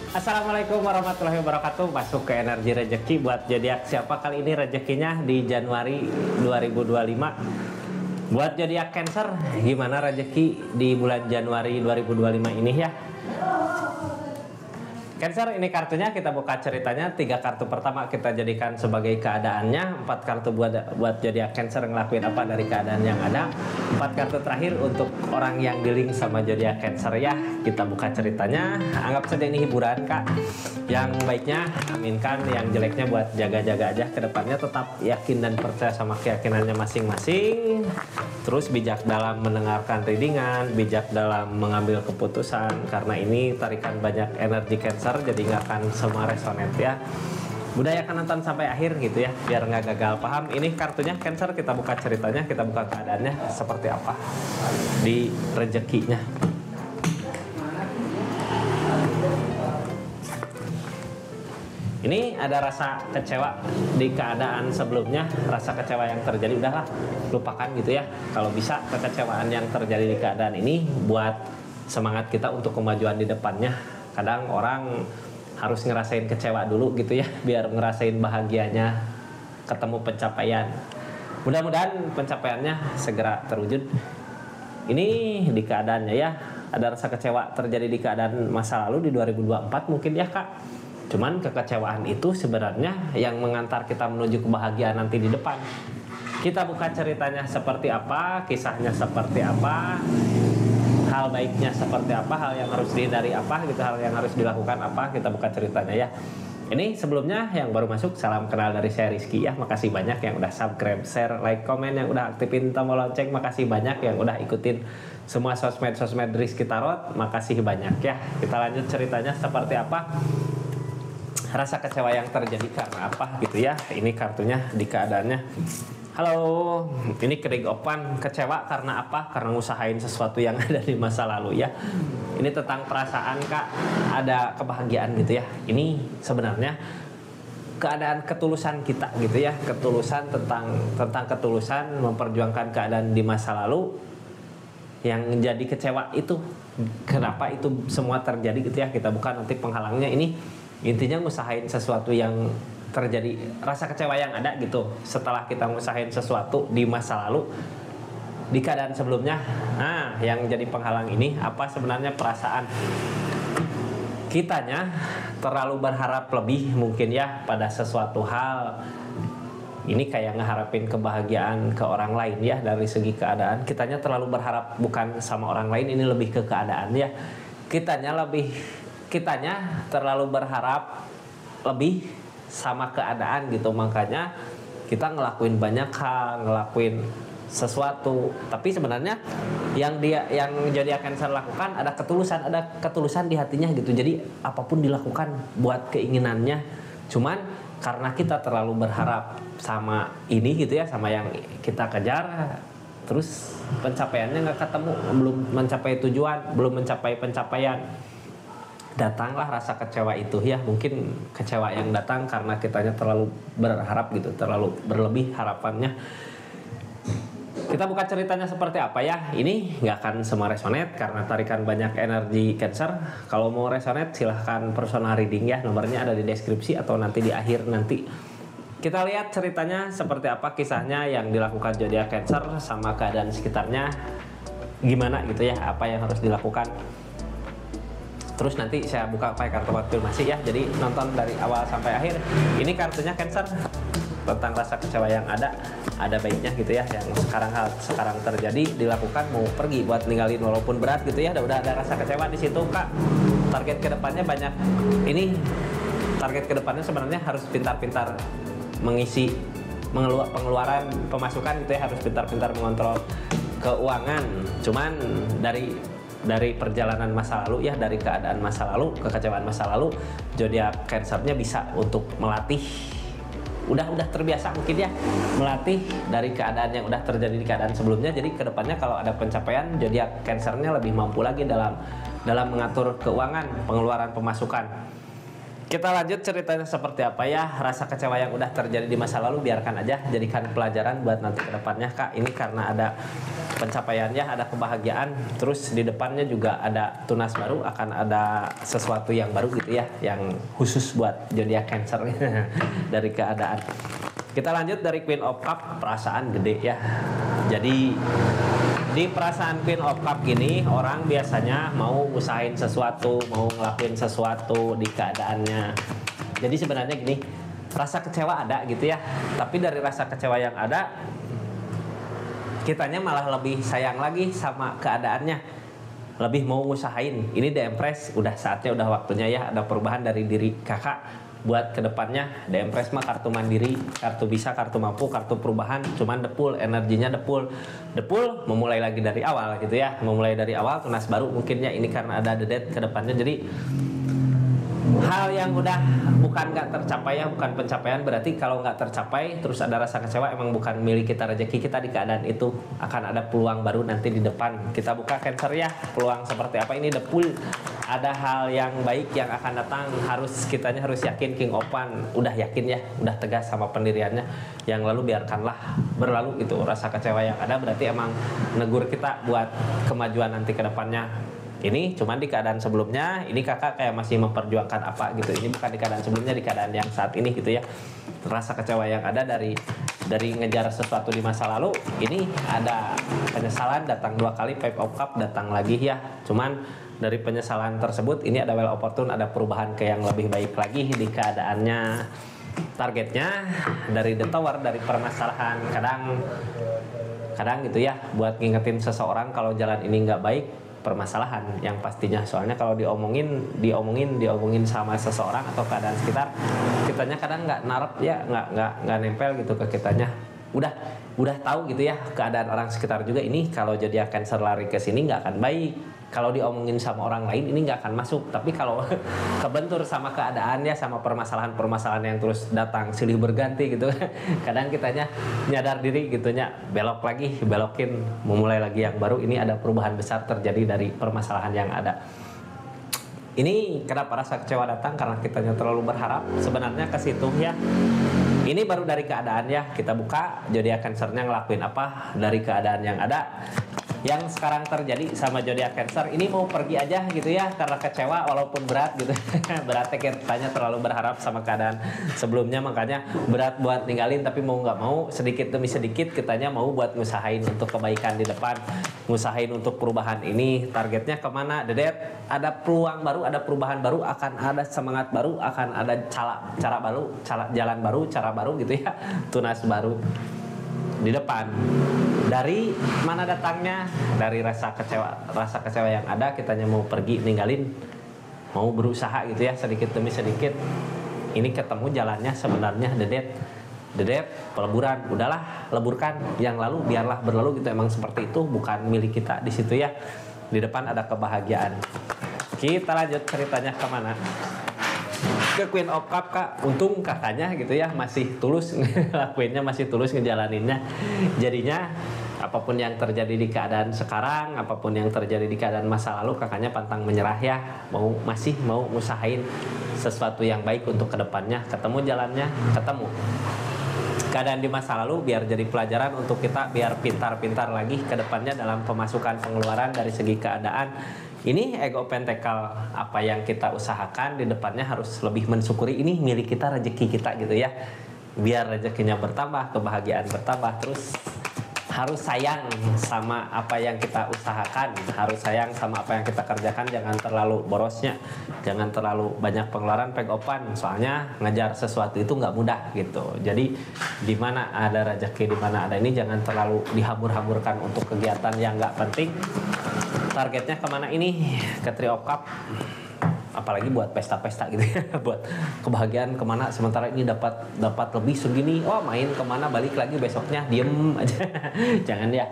Assalamualaikum warahmatullahi wabarakatuh. Masuk ke energi rezeki buat zodiak siapa kali ini rezekinya di Januari 2025. Buat zodiak Cancer, gimana rezeki di bulan Januari 2025 ini ya? Cancer, ini kartunya kita buka ceritanya. 3 kartu pertama kita jadikan sebagai keadaannya, 4 kartu buat zodiak Cancer ngelakuin apa dari keadaan yang ada, 4 kartu terakhir untuk orang yang dealing sama zodiak Cancer ya. Kita buka ceritanya. Anggap saja ini hiburan kak. Yang baiknya aminkan, yang jeleknya buat jaga-jaga aja ke depannya. Tetap yakin dan percaya sama keyakinannya masing-masing. Terus bijak dalam mendengarkan readingan, bijak dalam mengambil keputusan, karena ini tarikan banyak energi Cancer, jadi nggak akan semua resonate ya. Budayakan nonton sampai akhir gitu ya, biar nggak gagal paham. Ini kartunya Cancer, kita buka ceritanya, kita buka keadaannya seperti apa di rezekinya. Ini ada rasa kecewa di keadaan sebelumnya, rasa kecewa yang terjadi udahlah lupakan gitu ya. Kalau bisa kekecewaan yang terjadi di keadaan ini buat semangat kita untuk kemajuan di depannya. Kadang orang harus ngerasain kecewa dulu gitu ya, biar ngerasain bahagianya ketemu pencapaian. Mudah-mudahan pencapaiannya segera terwujud. Ini di keadaannya ya, ada rasa kecewa terjadi di keadaan masa lalu di 2024 mungkin ya kak. Cuman kekecewaan itu sebenarnya yang mengantar kita menuju kebahagiaan nanti di depan. Kita buka ceritanya seperti apa, kisahnya seperti apa, hal baiknya seperti apa, hal yang harus dihindari apa gitu, hal yang harus dilakukan apa. Kita buka ceritanya ya. Ini sebelumnya yang baru masuk, salam kenal dari saya Rizky ya. Makasih banyak yang udah subscribe, share, like, komen, yang udah aktifin tombol lonceng. Makasih banyak yang udah ikutin semua sosmed Rizky Tarot. Makasih banyak ya. Kita lanjut ceritanya seperti apa. Rasa kecewa yang terjadi karena apa gitu ya. Ini kartunya di keadaannya. Halo, ini King of Wands, kecewa karena apa? Karena ngusahain sesuatu yang ada di masa lalu ya. Ini tentang perasaan kak, ada kebahagiaan gitu ya. Ini sebenarnya keadaan ketulusan kita gitu ya. Ketulusan tentang ketulusan memperjuangkan keadaan di masa lalu yang jadi kecewa itu. Kenapa itu semua terjadi gitu ya. Kita bukan nanti penghalangnya. Ini intinya ngusahain sesuatu yang terjadi, rasa kecewa yang ada gitu setelah kita ngusahain sesuatu di masa lalu di keadaan sebelumnya. Nah, yang jadi penghalang ini apa sebenarnya? Perasaan kitanya terlalu berharap lebih mungkin ya pada sesuatu hal. Ini kayak ngeharapin kebahagiaan ke orang lain ya. Dari segi keadaan kitanya terlalu berharap bukan sama orang lain, ini lebih ke keadaan ya. Kitanya terlalu berharap lebih sama keadaan gitu, makanya kita ngelakuin banyak hal, ngelakuin sesuatu, tapi sebenarnya yang zodiak Cancer lakukan ada ketulusan di hatinya gitu. Jadi apapun dilakukan buat keinginannya, cuman karena kita terlalu berharap sama ini gitu ya, sama yang kita kejar, terus pencapaiannya nggak ketemu, belum mencapai tujuan, belum mencapai pencapaian, datanglah rasa kecewa itu ya. Mungkin kecewa yang datang karena kitanya terlalu berharap gitu, terlalu berlebih harapannya. Kita buka ceritanya seperti apa ya. Ini nggak akan semua resonate karena tarikan banyak energi Cancer. Kalau mau resonate silahkan personal reading ya, nomornya ada di deskripsi atau nanti di akhir nanti. Kita lihat ceritanya seperti apa, kisahnya yang dilakukan zodiak Cancer sama keadaan sekitarnya gimana gitu ya, apa yang harus dilakukan. Terus nanti saya buka pakai kartu konfirmasi ya, jadi nonton dari awal sampai akhir. Ini kartunya Cancer tentang rasa kecewa yang ada baiknya gitu ya, yang sekarang terjadi dilakukan. Mau pergi buat ninggalin walaupun berat gitu ya, udah ada rasa kecewa di situ kak. Target kedepannya banyak. Ini target kedepannya sebenarnya harus pintar-pintar mengisi pengeluaran pemasukan gitu ya, harus pintar-pintar mengontrol keuangan. Cuman dari perjalanan masa lalu ya, dari keadaan masa lalu, kekecewaan masa lalu, zodiak Cancernya bisa untuk melatih, udah terbiasa mungkin ya, melatih dari keadaan yang udah terjadi di keadaan sebelumnya. Jadi kedepannya kalau ada pencapaian, zodiak Cancernya lebih mampu lagi dalam mengatur keuangan, pengeluaran pemasukan. Kita lanjut ceritanya seperti apa ya. Rasa kecewa yang udah terjadi di masa lalu biarkan aja, jadikan pelajaran buat nanti kedepannya kak. Ini karena ada pencapaiannya, ada kebahagiaan, terus di depannya juga ada tunas baru, akan ada sesuatu yang baru gitu ya, yang khusus buat zodiak Cancer dari keadaan. Kita lanjut dari Queen of Cup, perasaan gede ya. Jadi di perasaan Queen of Cup gini, orang biasanya mau usahain sesuatu, mau ngelakuin sesuatu di keadaannya. Jadi sebenarnya gini, rasa kecewa ada gitu ya, tapi dari rasa kecewa yang ada, kitanya malah lebih sayang lagi sama keadaannya, lebih mau ngusahain. Ini The Empress, udah saatnya, udah waktunya ya, ada perubahan dari diri kakak buat kedepannya. The Empress mah kartu mandiri, kartu bisa, kartu mampu, kartu perubahan, cuman depul, energinya depul, memulai lagi dari awal gitu ya, memulai dari awal, tunas baru mungkinnya ini karena ada The Death kedepannya. Jadi hal yang udah bukan nggak tercapai ya, bukan pencapaian, berarti kalau nggak tercapai terus ada rasa kecewa, emang bukan milik kita, rezeki kita di keadaan itu. Akan ada peluang baru nanti di depan. Kita buka Cancer ya, peluang seperti apa ini, the pool. Ada hal yang baik yang akan datang, kitanya harus yakin. King of Wands udah yakin ya, udah tegas sama pendiriannya. Yang lalu biarkanlah berlalu itu rasa kecewa yang ada, berarti emang negur kita buat kemajuan nanti ke depannya. Ini cuman di keadaan sebelumnya, ini kakak kayak masih memperjuangkan apa gitu. Ini bukan di keadaan sebelumnya, di keadaan yang saat ini gitu ya. Rasa kecewa yang ada dari ngejar sesuatu di masa lalu, ini ada penyesalan datang 2 kali, Five of Cup datang lagi ya. Cuman dari penyesalan tersebut, ini ada well opportune, ada perubahan ke yang lebih baik lagi di keadaannya. Targetnya dari The Tower, dari permasalahan, kadang gitu ya, buat ngingetin seseorang kalau jalan ini nggak baik, permasalahan yang pastinya. Soalnya kalau diomongin sama seseorang atau keadaan sekitar, kitanya kadang nggak narap ya, nggak nempel gitu ke kitanya. Udah tahu gitu ya keadaan orang sekitar juga, ini kalau jadi Cancer lari ke sini nggak akan baik. Kalau diomongin sama orang lain ini nggak akan masuk. Tapi kalau kebentur sama keadaan ya, sama permasalahan yang terus datang silih berganti gitu, kadang kitanya nyadar diri gitunya, belokin, memulai lagi yang baru. Ini ada perubahan besar terjadi dari permasalahan yang ada. Ini kenapa rasa kecewa datang, karena kitanya terlalu berharap sebenarnya ke situ ya. Ini baru dari keadaan ya, kita buka zodiak Cancernya ngelakuin apa dari keadaan yang ada. Yang sekarang terjadi sama zodiak Cancer ini, mau pergi aja gitu ya karena kecewa walaupun berat gitu. Beratnya kitanya terlalu berharap sama keadaan sebelumnya, makanya berat buat ninggalin, tapi mau nggak mau sedikit demi sedikit kitanya mau buat ngusahain untuk kebaikan di depan, ngusahain untuk perubahan ini. Targetnya kemana? The Death, ada peluang baru, ada perubahan baru, akan ada semangat baru, akan ada cara baru, jalan baru, cara baru gitu ya, tunas baru di depan. Dari mana datangnya? Dari rasa kecewa yang ada, kitanya mau pergi ninggalin, mau berusaha gitu ya, sedikit demi sedikit. Ini ketemu jalannya sebenarnya The Death, peleburan. Udahlah, leburkan yang lalu, biarlah berlalu gitu. Emang seperti itu, bukan milik kita di situ ya. Di depan ada kebahagiaan. Kita lanjut ceritanya kemana? Ke Queen of Cup kak. Untung kakaknya gitu ya masih tulus ngelakuinnya, masih tulus ngejalaninnya. Jadinya apapun yang terjadi di keadaan sekarang, apapun yang terjadi di keadaan masa lalu, kakaknya pantang menyerah ya. Masih mau usahain sesuatu yang baik untuk kedepannya. Ketemu jalannya, ketemu keadaan di masa lalu, biar jadi pelajaran untuk kita, biar pintar-pintar lagi ke depannya dalam pemasukan pengeluaran dari segi keadaan. Ini ego pentacle, apa yang kita usahakan di depannya harus lebih mensyukuri, ini milik kita, rezeki kita gitu ya. Biar rezekinya bertambah, kebahagiaan bertambah, terus harus sayang sama apa yang kita usahakan, harus sayang sama apa yang kita kerjakan, jangan terlalu borosnya, jangan terlalu banyak pengeluaran, pegopan, soalnya ngejar sesuatu itu nggak mudah gitu. Jadi di mana ada rezeki, di mana ada ini, jangan terlalu dihambur-hamburkan untuk kegiatan yang nggak penting. Targetnya kemana ini? Ke Three of Cup. Apalagi buat pesta-pesta gitu ya, buat kebahagiaan kemana, sementara ini dapat lebih segini, main kemana, balik lagi besoknya diem aja. Jangan ya.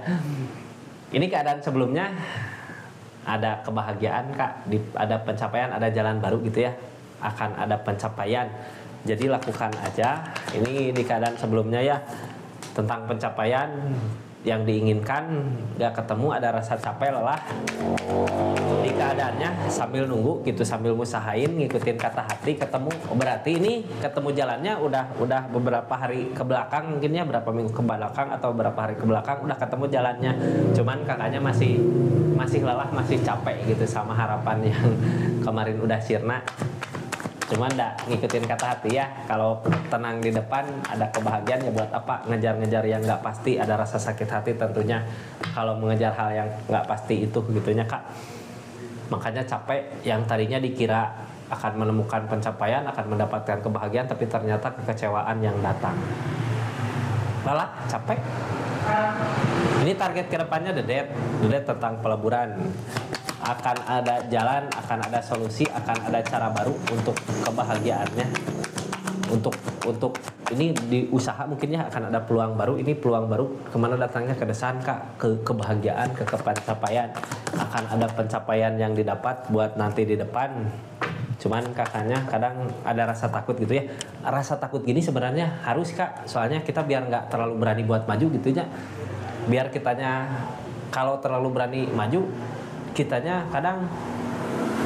Ini keadaan sebelumnya ada kebahagiaan kak, ada pencapaian, ada jalan baru gitu ya, akan ada pencapaian, jadi lakukan aja. Ini di keadaan sebelumnya ya, tentang pencapaian yang diinginkan gak ketemu, ada rasa capek, lelah. Di keadaan keadaannya sambil nunggu gitu, sambil ngusahain ngikutin kata hati, ketemu berarti ini ketemu jalannya udah beberapa hari ke belakang, mungkin ya berapa minggu ke belakang atau berapa hari ke belakang udah ketemu jalannya, cuman kakaknya masih lelah, masih capek gitu sama harapan yang kemarin udah sirna. Cuman ngikutin kata hati ya, kalau tenang di depan ada kebahagiaan ya buat apa ngejar-ngejar yang nggak pasti, ada rasa sakit hati tentunya kalau mengejar hal yang nggak pasti itu gitunya Kak. Makanya capek yang tadinya dikira akan menemukan pencapaian, akan mendapatkan kebahagiaan, tapi ternyata kekecewaan yang datang. Lelah, capek. Ini target kedepannya Dedet tentang peleburan. Akan ada jalan, akan ada solusi, akan ada cara baru untuk kebahagiaannya. Untuk ini di usaha mungkin ya akan ada peluang baru. Ini peluang baru kemana datangnya, ke desan Kak, ke kebahagiaan, ke pencapaian. Akan ada pencapaian yang didapat buat nanti di depan. Cuman kakaknya kadang ada rasa takut gitu ya. Rasa takut gini sebenarnya harus Kak, soalnya kita biar nggak terlalu berani buat maju gitu ya. Biar kitanya kalau terlalu berani maju, kitanya kadang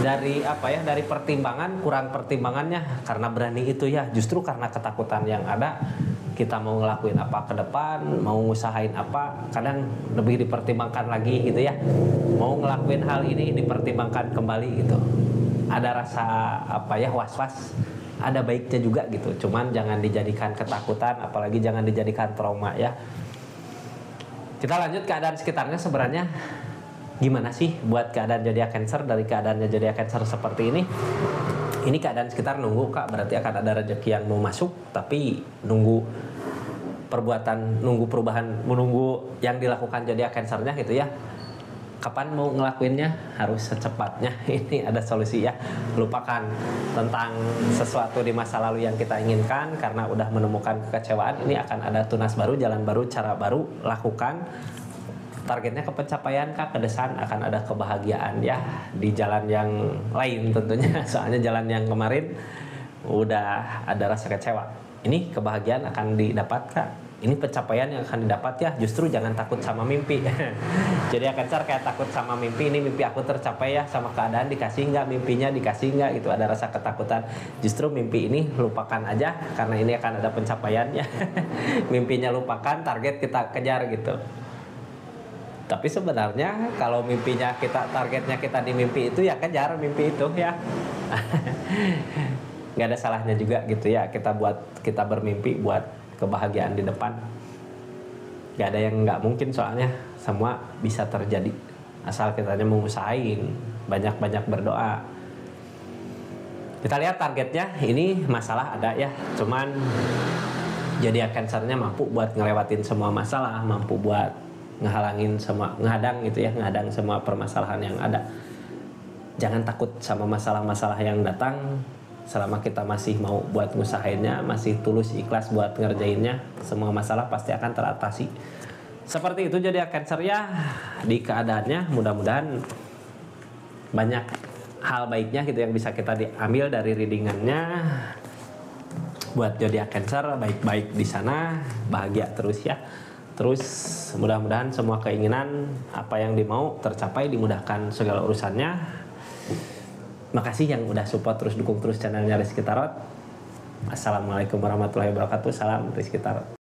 dari dari pertimbangan kurang pertimbangannya karena berani itu ya, justru karena ketakutan yang ada kita mau ngelakuin apa ke depan, mau ngusahain apa, kadang lebih dipertimbangkan lagi gitu ya. Mau ngelakuin hal ini dipertimbangkan kembali gitu. Ada rasa was-was, ada baiknya juga gitu. Cuman jangan dijadikan ketakutan, apalagi jangan dijadikan trauma ya. Kita lanjut keadaan sekitarnya sebenarnya. Gimana sih buat keadaan zodiak Cancer dari keadaannya zodiak Cancer seperti ini? Ini keadaan sekitar nunggu Kak, berarti akan ada rezeki yang mau masuk, tapi nunggu perbuatan, nunggu perubahan, menunggu yang dilakukan zodiak Cancernya gitu ya. Kapan mau ngelakuinnya? Harus secepatnya. Ini ada solusi ya. Lupakan tentang sesuatu di masa lalu yang kita inginkan karena udah menemukan kekecewaan. Ini akan ada tunas baru, jalan baru, cara baru, lakukan. Targetnya ke pencapaian Kak, ke depan akan ada kebahagiaan ya di jalan yang lain tentunya. Soalnya jalan yang kemarin udah ada rasa kecewa. Ini kebahagiaan akan didapat Kak. Ini pencapaian yang akan didapat ya. Justru jangan takut sama mimpi. Jadi Cancer kayak takut sama mimpi. Ini mimpi aku tercapai ya, sama keadaan dikasih nggak, mimpinya dikasih nggak gitu. Ada rasa ketakutan. Justru mimpi ini lupakan aja karena ini akan ada pencapaiannya. Mimpinya lupakan, target kita kejar gitu. Tapi sebenarnya kalau mimpinya kita, targetnya kita di mimpi itu ya kejar mimpi itu ya. Nggak ada salahnya juga gitu ya kita bermimpi buat kebahagiaan di depan. Nggak ada yang nggak mungkin, soalnya semua bisa terjadi asal kitanya mengusahain, banyak-banyak berdoa. Kita lihat targetnya, ini masalah ada ya, cuman jadi Cancernya mampu buat ngelewatin semua masalah, mampu buat ngehadang semua permasalahan yang ada. Jangan takut sama masalah-masalah yang datang, selama kita masih mau buat ngusahainnya, masih tulus ikhlas buat ngerjainnya, semua masalah pasti akan teratasi. Seperti itu jadi Cancer ya di keadaannya. Mudah-mudahan banyak hal baiknya gitu yang bisa kita diambil dari readingannya. Buat zodiak Cancer, baik-baik di sana, bahagia terus ya. Terus mudah-mudahan semua keinginan apa yang dimau tercapai, dimudahkan segala urusannya. Makasih yang udah support, terus dukung terus channelnya Rizky Tarot. Assalamualaikum warahmatullahi wabarakatuh. Salam Rizky Tarot.